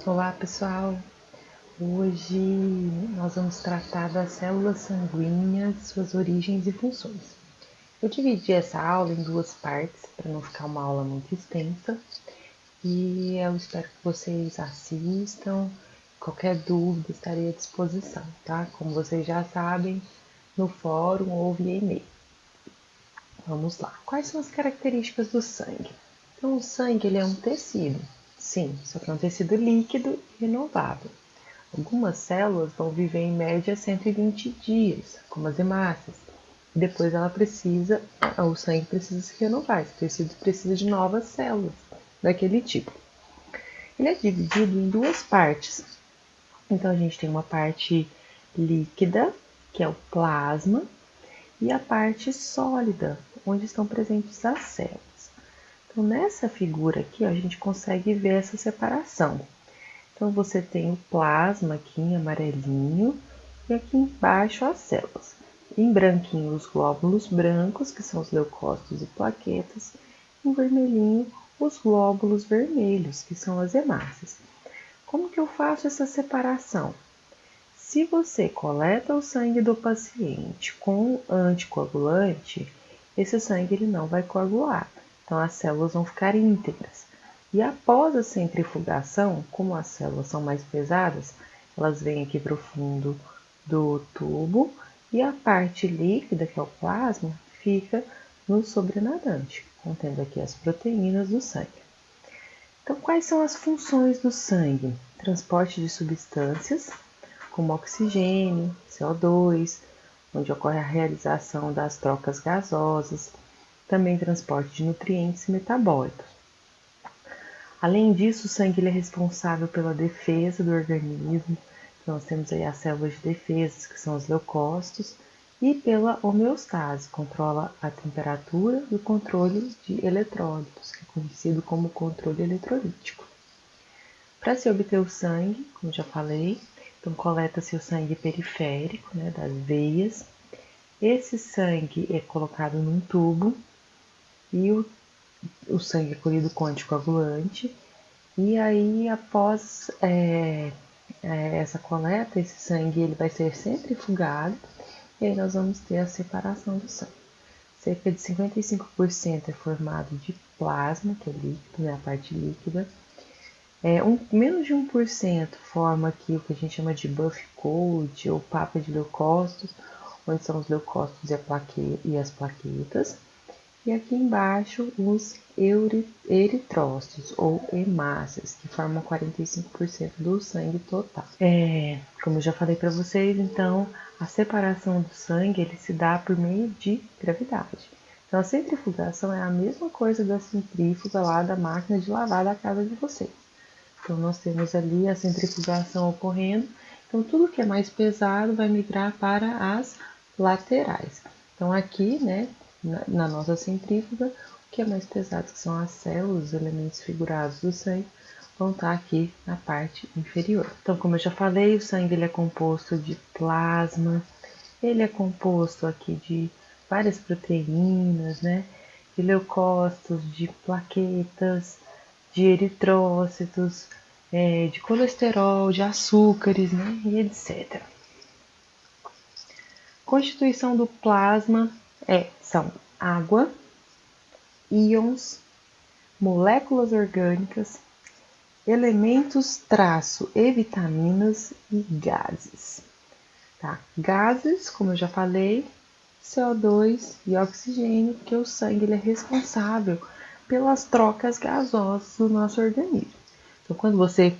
Olá pessoal, hoje nós vamos tratar das células sanguíneas, suas origens e funções. Eu dividi essa aula em duas partes para não ficar uma aula muito extensa e eu espero que vocês assistam. Qualquer dúvida estarei à disposição, tá? Como vocês já sabem, no fórum ou via e-mail. Vamos lá. Quais são as características do sangue? Então, o sangue ele é um tecido, sim, só que é um tecido líquido e renovável. Algumas células vão viver em média 120 dias, como as hemácias. Depois o sangue precisa se renovar, esse tecido precisa de novas células daquele tipo. Ele é dividido em duas partes. Então a gente tem uma parte líquida, que é o plasma, e a parte sólida, onde estão presentes as células. Então nessa figura aqui, a gente consegue ver essa separação. Então você tem o plasma aqui em amarelinho e aqui embaixo as células. Em branquinho os glóbulos brancos, que são os leucócitos e plaquetas, em vermelhinho os glóbulos vermelhos, que são as hemácias. Como que eu faço essa separação? Se você coleta o sangue do paciente com anticoagulante, esse sangue ele não vai coagular, então as células vão ficar íntegras. E após a centrifugação, como as células são mais pesadas, elas vêm aqui para o fundo do tubo e a parte líquida, que é o plasma, fica no sobrenadante, contendo aqui as proteínas do sangue. Então, quais são as funções do sangue? Transporte de substâncias, como oxigênio, CO2, onde ocorre a realização das trocas gasosas, também transporte de nutrientes e metabólitos. Além disso, o sangue é responsável pela defesa do organismo. Então, nós temos aí as células de defesa, que são os leucócitos, e pela homeostase, controla a temperatura e o controle de eletrólitos, que é conhecido como controle eletrolítico. Para se obter o sangue, como já falei, então coleta-se o sangue periférico, né, das veias. Esse sangue é colocado num tubo e o sangue é colhido com anticoagulante. E aí, após essa coleta, esse sangue ele vai ser centrifugado e aí nós vamos ter a separação do sangue. Cerca de 55% é formado de plasma, que é líquido, né, a parte líquida. Menos de 1% forma aqui o que a gente chama de buff coat ou papa de leucócitos, onde são os leucócitos e as plaquetas. E aqui embaixo os eritrócitos ou hemácias, que formam 45% do sangue total. Como eu já falei para vocês, então a separação do sangue ele se dá por meio de gravidade. Então a centrifugação é a mesma coisa da centrífuga lá da máquina de lavar da casa de vocês. Então nós temos ali a centrifugação ocorrendo. Então tudo que é mais pesado vai migrar para as laterais. Então aqui, né, na nossa centrífuga, o que é mais pesado, que são as células, os elementos figurados do sangue, vão estar aqui na parte inferior. Então, como eu já falei, o sangue ele é composto de plasma, ele é composto aqui de várias proteínas, né, de leucócitos, de plaquetas, de eritrócitos, de colesterol, de açúcares, né, e etc. Constituição do plasma são água, íons, moléculas orgânicas, elementos traço e vitaminas e gases. Tá? Gases, como eu já falei, CO2 e oxigênio, porque o sangue ele é responsável pelas trocas gasosas do nosso organismo. Então, quando você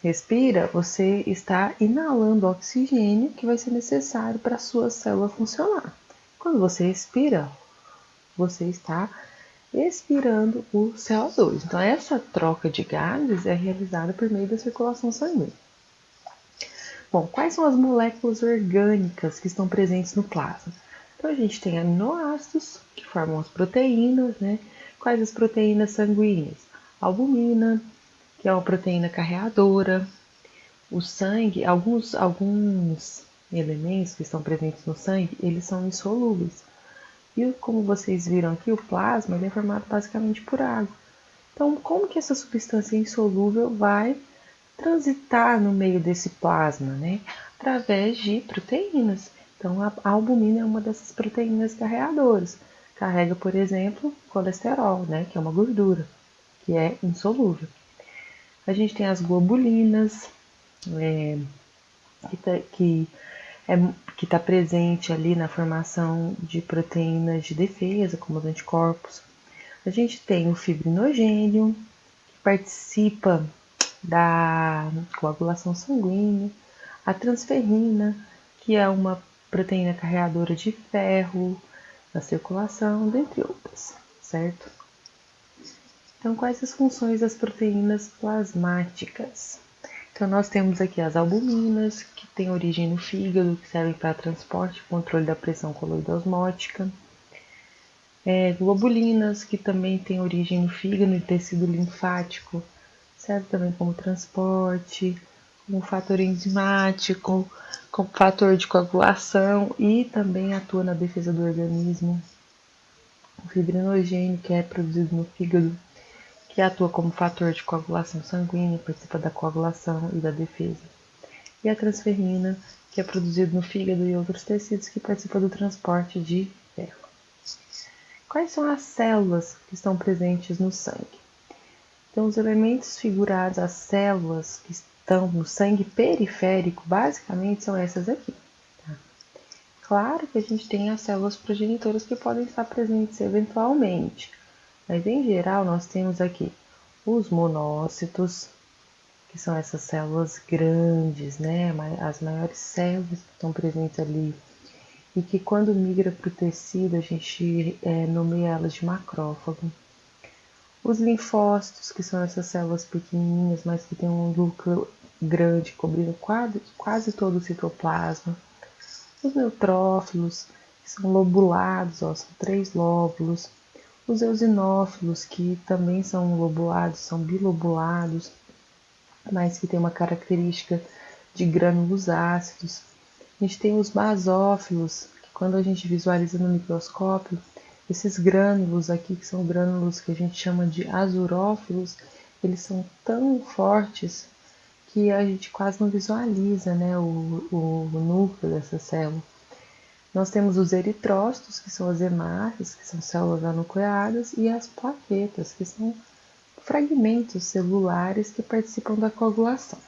respira, você está inalando oxigênio que vai ser necessário para a sua célula funcionar. Quando você expira, você está expirando o CO2. Então, essa troca de gases é realizada por meio da circulação sanguínea. Bom, quais são as moléculas orgânicas que estão presentes no plasma? Então, a gente tem aminoácidos, que formam as proteínas, né? Quais as proteínas sanguíneas? Albumina, que é uma proteína carreadora. O sangue, alguns elementos que estão presentes no sangue, eles são insolúveis. E como vocês viram aqui, o plasma ele é formado basicamente por água. Então, como que essa substância insolúvel vai transitar no meio desse plasma, né? Através de proteínas. Então, a albumina é uma dessas proteínas carreadoras. Carrega, por exemplo, colesterol, né? Que é uma gordura, que é insolúvel. A gente tem as globulinas, que está presente ali na formação de proteínas de defesa, como os anticorpos. A gente tem o fibrinogênio, que participa da coagulação sanguínea, a transferrina, que é uma proteína carreadora de ferro na circulação, dentre outras, certo? Então, quais as funções das proteínas plasmáticas? Então, nós temos aqui as albuminas, que têm origem no fígado, que servem para transporte e controle da pressão coloide osmótica. Globulinas, que também têm origem no fígado e tecido linfático, serve também como transporte, como fator enzimático, como fator de coagulação e também atua na defesa do organismo. O fibrinogênio, que é produzido no fígado, que atua como fator de coagulação sanguínea, participa da coagulação e da defesa. E a transferrina, que é produzido no fígado e outros tecidos, que participa do transporte de ferro. Quais são as células que estão presentes no sangue? Então, os elementos figurados, as células que estão no sangue periférico, basicamente são essas aqui. Tá? Claro que a gente tem as células progenitoras que podem estar presentes eventualmente, mas em geral nós temos aqui os monócitos, que são essas células grandes, né? As maiores células que estão presentes ali e que quando migra para o tecido a gente nomeia elas de macrófago. Os linfócitos, que são essas células pequenininhas, mas que têm um núcleo grande cobrindo quase todo o citoplasma. Os neutrófilos, que são lobulados, ó, são 3 lóbulos. Os eosinófilos, que também são lobulados, são bilobulados, mas que tem uma característica de grânulos ácidos. A gente tem os basófilos, que quando a gente visualiza no microscópio, esses grânulos aqui, que são grânulos que a gente chama de azurófilos, eles são tão fortes que a gente quase não visualiza, né, o núcleo dessa célula. Nós temos os eritrócitos, que são as hemácias, que são células anucleadas, e as plaquetas, que são fragmentos celulares que participam da coagulação.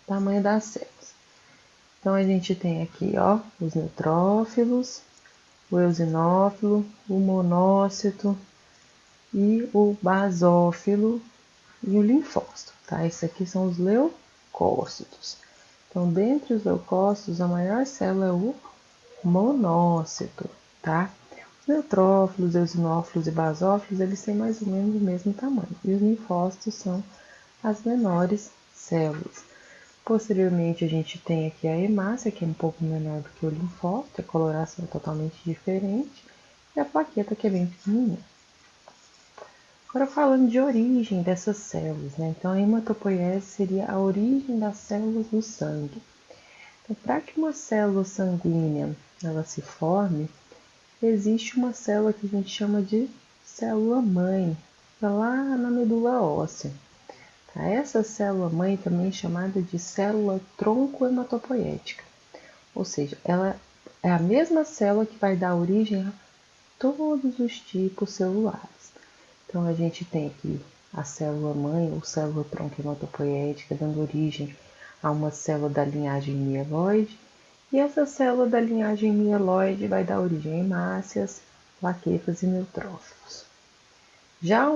Tamanho das células. Então, a gente tem aqui, ó, os neutrófilos, o eosinófilo, o monócito e o basófilo e o linfócito, tá? Esses aqui são os leucócitos. Então, dentre os leucócitos, a maior célula é o monócito, tá? Os neutrófilos, eosinófilos e basófilos, eles têm mais ou menos o mesmo tamanho. E os linfócitos são as menores células. Posteriormente, a gente tem aqui a hemácia, que é um pouco menor do que o linfócito, a coloração é totalmente diferente, e a plaqueta, que é bem pequenininha. Agora, falando de origem dessas células, né? Então, a hematopoiese seria a origem das células do sangue. Então, para que uma célula sanguínea ela se forme, existe uma célula que a gente chama de célula-mãe, lá na medula óssea. Tá? Essa célula-mãe também é chamada de célula tronco-hematopoética, ou seja, ela é a mesma célula que vai dar origem a todos os tipos celulares. Então, a gente tem aqui a célula-mãe ou célula tronco-hematopoética, dando origem a uma célula da linhagem mieloide, e essa célula da linhagem mieloide vai dar origem a hemácias, plaquetas e neutrófilos. Já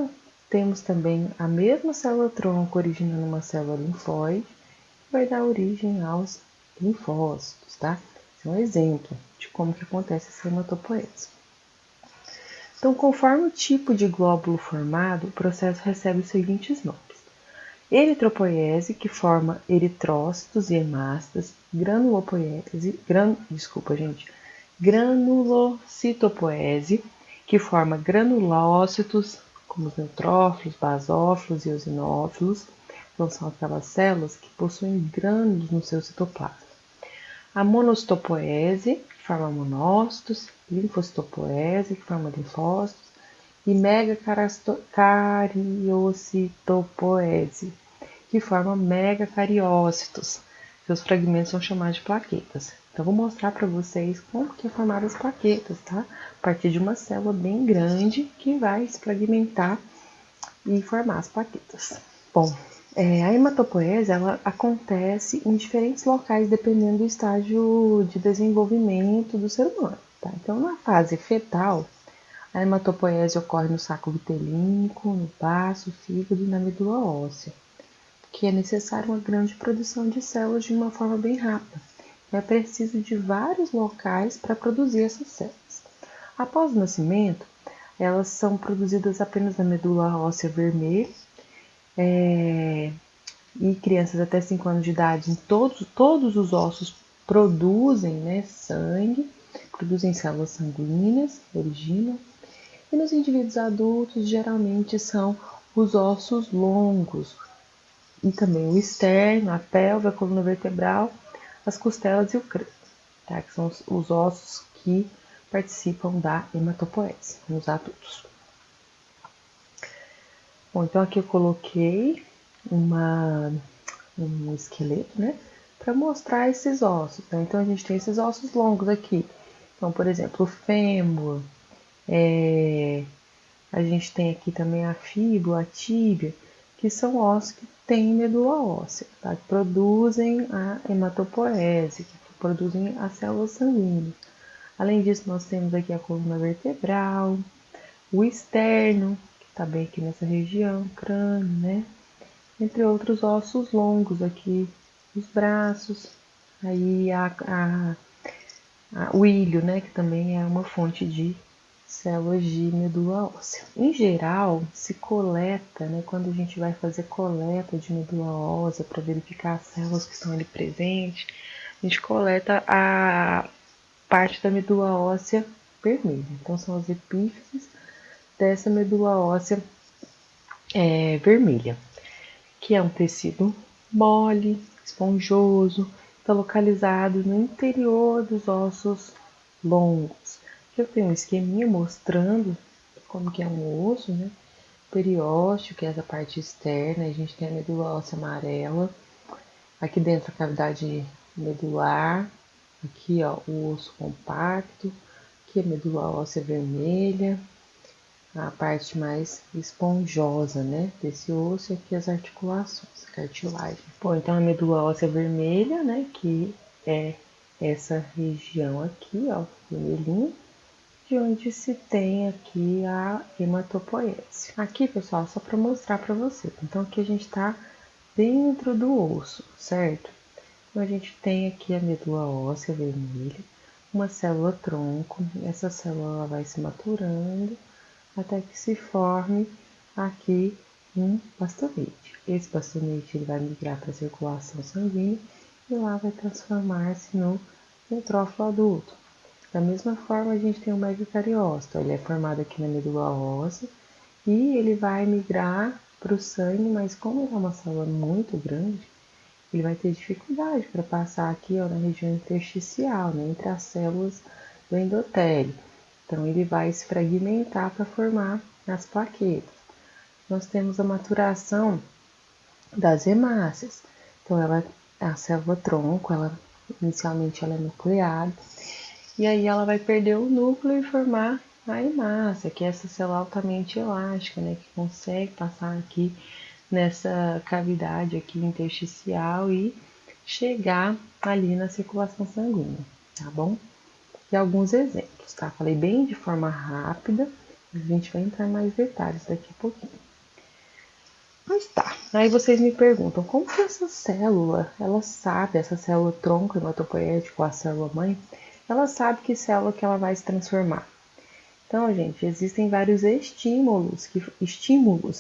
temos também a mesma célula-tronco originando uma célula linfóide, que vai dar origem aos linfócitos, tá? Esse é um exemplo de como que acontece essa hematopoese. Então, conforme o tipo de glóbulo formado, o processo recebe os seguintes nomes. Eritropoiese, que forma eritrócitos e hemácias, granulocitopoese, que forma granulócitos, como os neutrófilos, basófilos e eosinófilos, então são aquelas células que possuem grânulos no seu citoplasma. A monocitopoese, que forma monócitos, linfocitopoese, que forma linfócitos, e megacariocitopoese, que formam megacariócitos. Seus fragmentos são chamados de plaquetas. Então, vou mostrar para vocês como que é formada as plaquetas, tá? A partir de uma célula bem grande que vai se fragmentar e formar as plaquetas. Bom, a hematopoese ela acontece em diferentes locais dependendo do estágio de desenvolvimento do ser humano. Tá? Então, na fase fetal, a hematopoese ocorre no saco vitelínico, no baço, fígado e na medula óssea, que é necessária uma grande produção de células de uma forma bem rápida. É preciso de vários locais para produzir essas células. Após o nascimento, elas são produzidas apenas na medula óssea vermelha, e crianças até 5 anos de idade, em todos os ossos produzem, né, sangue, produzem células sanguíneas, originam. E nos indivíduos adultos, geralmente são os ossos longos, e também o externo, a pelve, a coluna vertebral, as costelas e o crânio, tá? Que são os ossos que participam da hematopoese nos adultos. Bom, então aqui eu coloquei um esqueleto, né, para mostrar esses ossos. Né? Então a gente tem esses ossos longos aqui. Então, por exemplo, o fêmur, a gente tem aqui também a fíbula, a tíbia, que são ossos que têm medula óssea, tá? Que produzem a hematopoese, que produzem as células sanguíneas. Além disso, nós temos aqui a coluna vertebral, o externo, que está bem aqui nessa região, crânio, né? Entre outros ossos longos aqui, os braços, aí o ilho, né? Que também é uma fonte de células de medula óssea. Em geral, se coleta, né, quando a gente vai fazer coleta de medula óssea para verificar as células que estão ali presentes, a gente coleta a parte da medula óssea vermelha. Então, são as epífises dessa medula óssea vermelha, que é um tecido mole, esponjoso, está localizado no interior dos ossos longos. Aqui eu tenho um esqueminha mostrando como que é um osso, né? Periósteo, que é essa parte externa, a gente tem a medula óssea amarela, aqui dentro a cavidade medular, aqui ó, o osso compacto, aqui a medula óssea vermelha, a parte mais esponjosa, né, desse osso, e aqui as articulações, cartilagem. Bom, então a medula óssea vermelha, né, que é essa região aqui, ó, vermelhinho, de onde se tem aqui a hematopoese. Aqui, pessoal, só para mostrar para vocês. Então, aqui a gente está dentro do osso, certo? Então, a gente tem aqui a medula óssea vermelha, uma célula tronco. Essa célula vai se maturando até que se forme aqui um bastonete. Esse bastonete ele vai migrar para a circulação sanguínea e lá vai transformar-se no neutrófilo adulto. Da mesma forma, a gente tem o megacariócito. Ele é formado aqui na medula óssea e ele vai migrar para o sangue, mas como ele é uma célula muito grande, ele vai ter dificuldade para passar aqui ó, na região intersticial, né, entre as células do endotélio. Então, ele vai se fragmentar para formar as plaquetas. Nós temos a maturação das hemácias. Então, a célula tronco, inicialmente ela é nucleada, e aí ela vai perder o núcleo e formar a hemácia, que é essa célula altamente elástica, né, que consegue passar aqui nessa cavidade aqui intersticial e chegar ali na circulação sanguínea, tá bom? E alguns exemplos, tá? Falei bem de forma rápida, a gente vai entrar em mais detalhes daqui a pouquinho. Mas tá, aí vocês me perguntam, como que essa célula, essa célula tronco hematopoético, a célula mãe, ela sabe que célula que ela vai se transformar? Então, gente, existem vários estímulos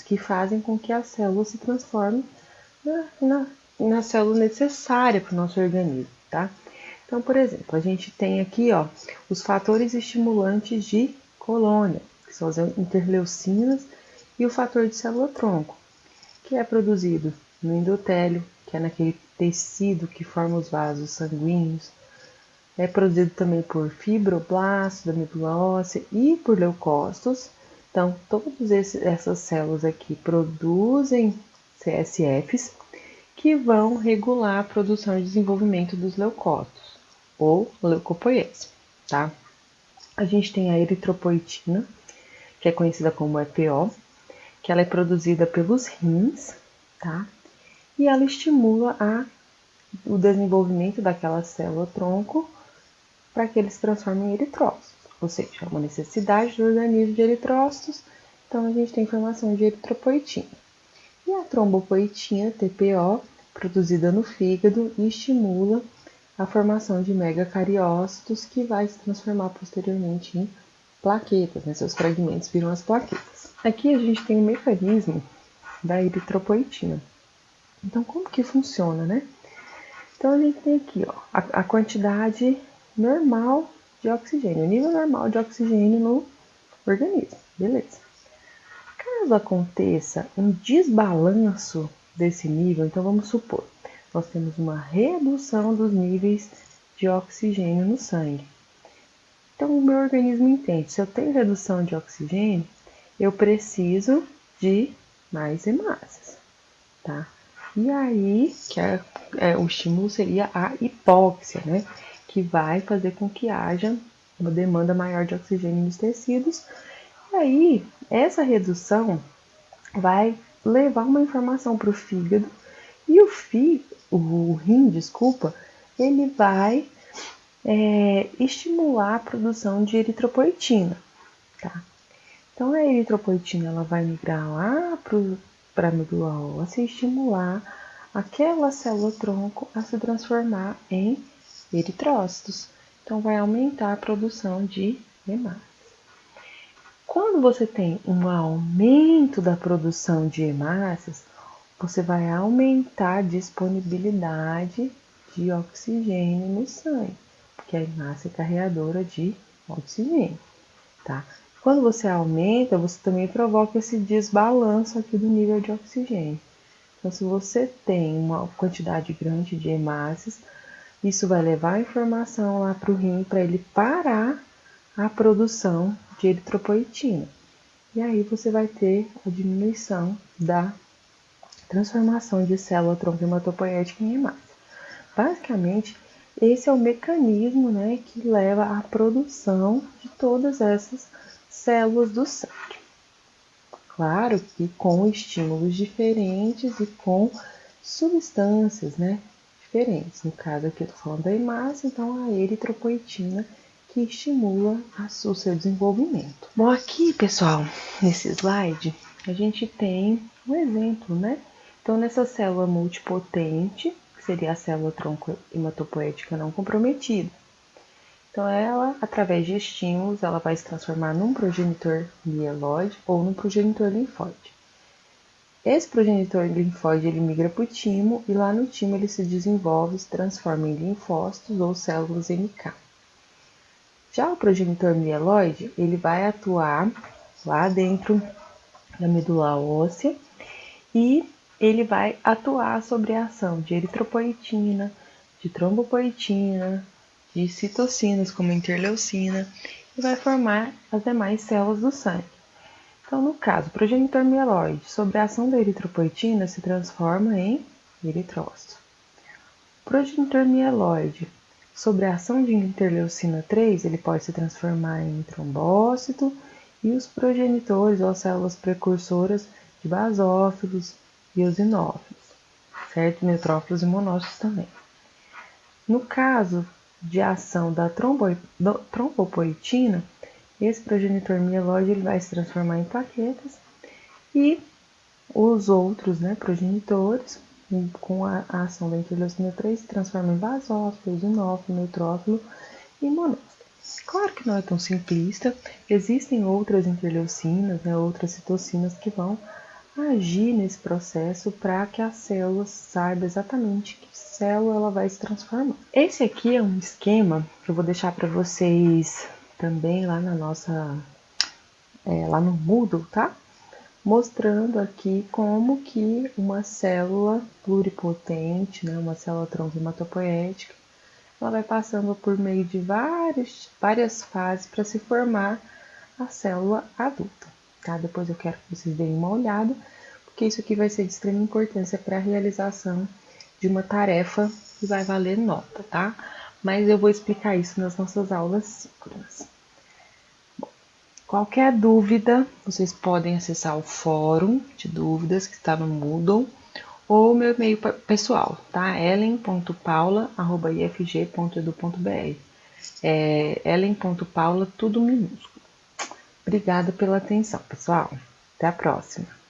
que fazem com que a célula se transforme na célula necessária para o nosso organismo, tá? Então, por exemplo, a gente tem aqui, ó, os fatores estimulantes de colônia, que são as interleucinas, e o fator de célula-tronco, que é produzido no endotélio, que é naquele tecido que forma os vasos sanguíneos. É produzido também por fibroblastos da medula óssea e por leucócitos. Então, todas essas células aqui produzem CSFs que vão regular a produção e desenvolvimento dos leucócitos, ou leucopoiesia, tá? A gente tem a eritropoetina, que é conhecida como EPO, que ela é produzida pelos rins, tá? E ela estimula o desenvolvimento daquela célula-tronco para que eles se transformem em eritrócitos, ou seja, é uma necessidade do organismo de eritrócitos, então a gente tem formação de eritropoetina. E a trombopoetina, TPO, produzida no fígado e estimula a formação de megacariócitos, que vai se transformar posteriormente em plaquetas, né? Seus fragmentos viram as plaquetas. Aqui a gente tem o mecanismo da eritropoetina. Então, como que funciona, né? Então, a gente tem aqui, ó, a quantidade normal de oxigênio, o nível normal de oxigênio no organismo, beleza. Caso aconteça um desbalanço desse nível, então vamos supor, nós temos uma redução dos níveis de oxigênio no sangue. Então, o meu organismo entende, se eu tenho redução de oxigênio, eu preciso de mais hemácias, tá? E aí, o estímulo seria a hipóxia, né? Que vai fazer com que haja uma demanda maior de oxigênio nos tecidos. E aí, essa redução vai levar uma informação para o fígado e o rim, desculpa, ele vai estimular a produção de eritropoetina, tá? Então a eritropoetina ela vai migrar lá para a medula óssea e estimular aquela célula-tronco a se transformar em eritrócitos. Então vai aumentar a produção de hemácias. Quando você tem um aumento da produção de hemácias, você vai aumentar a disponibilidade de oxigênio no sangue, porque a hemácia é carreadora de oxigênio, tá? Quando você aumenta, você também provoca esse desbalanço aqui do nível de oxigênio. Então, se você tem uma quantidade grande de hemácias, isso vai levar a informação lá para o rim para ele parar a produção de eritropoetina. E aí você vai ter a diminuição da transformação de célula tronco hematopoética em hemácia. Basicamente, esse é o mecanismo, né, que leva à produção de todas essas células do sangue. Claro que com estímulos diferentes e com substâncias, né, diferentes. No caso aqui eu estou falando da hemácia, então a eritropoetina que estimula o seu desenvolvimento. Bom, aqui, pessoal, nesse slide, a gente tem um exemplo, né? Então, nessa célula multipotente, que seria a célula tronco hematopoética não comprometida. Então, ela, através de estímulos, ela vai se transformar num progenitor mieloide ou num progenitor linfóide. Esse progenitor linfóide ele migra para o timo e lá no timo ele se desenvolve e se transforma em linfócitos ou células NK. Já o progenitor mieloide, ele vai atuar lá dentro da medula óssea e ele vai atuar sobre a ação de eritropoetina, de trombopoetina, de citocinas como interleucina e vai formar as demais células do sangue. Então, no caso, o progenitor mieloide, sob a ação da eritropoetina, se transforma em eritrócito. O progenitor mieloide, sob a ação de interleucina 3, ele pode se transformar em trombócito e os progenitores ou células precursoras de basófilos e eosinófilos, certo? Neutrófilos e monócitos também. No caso de ação da trombopoetina, esse progenitor mieloide ele vai se transformar em plaquetas e os outros, né, progenitores, com a ação da interleucina 3, se transformam em basófilo, eosinófilo, neutrófilo e monócito. Claro que não é tão simplista, existem outras interleucinas, né, outras citocinas que vão agir nesse processo para que a célula saiba exatamente que célula ela vai se transformar. Esse aqui é um esquema que eu vou deixar para vocês também lá na nossa, lá no Moodle, tá? Mostrando aqui como que uma célula pluripotente, né, uma célula tronco hematopoética, ela vai passando por meio de várias fases para se formar a célula adulta, tá? Depois eu quero que vocês deem uma olhada, porque isso aqui vai ser de extrema importância para a realização de uma tarefa que vai valer nota, tá? Mas eu vou explicar isso nas nossas aulas síncronas. Qualquer dúvida, vocês podem acessar o fórum de dúvidas que está no Moodle ou o meu e-mail pessoal, tá? ellen.paula@ifg.edu.br. ellen.paula, tudo minúsculo. Obrigada pela atenção, pessoal. Até a próxima.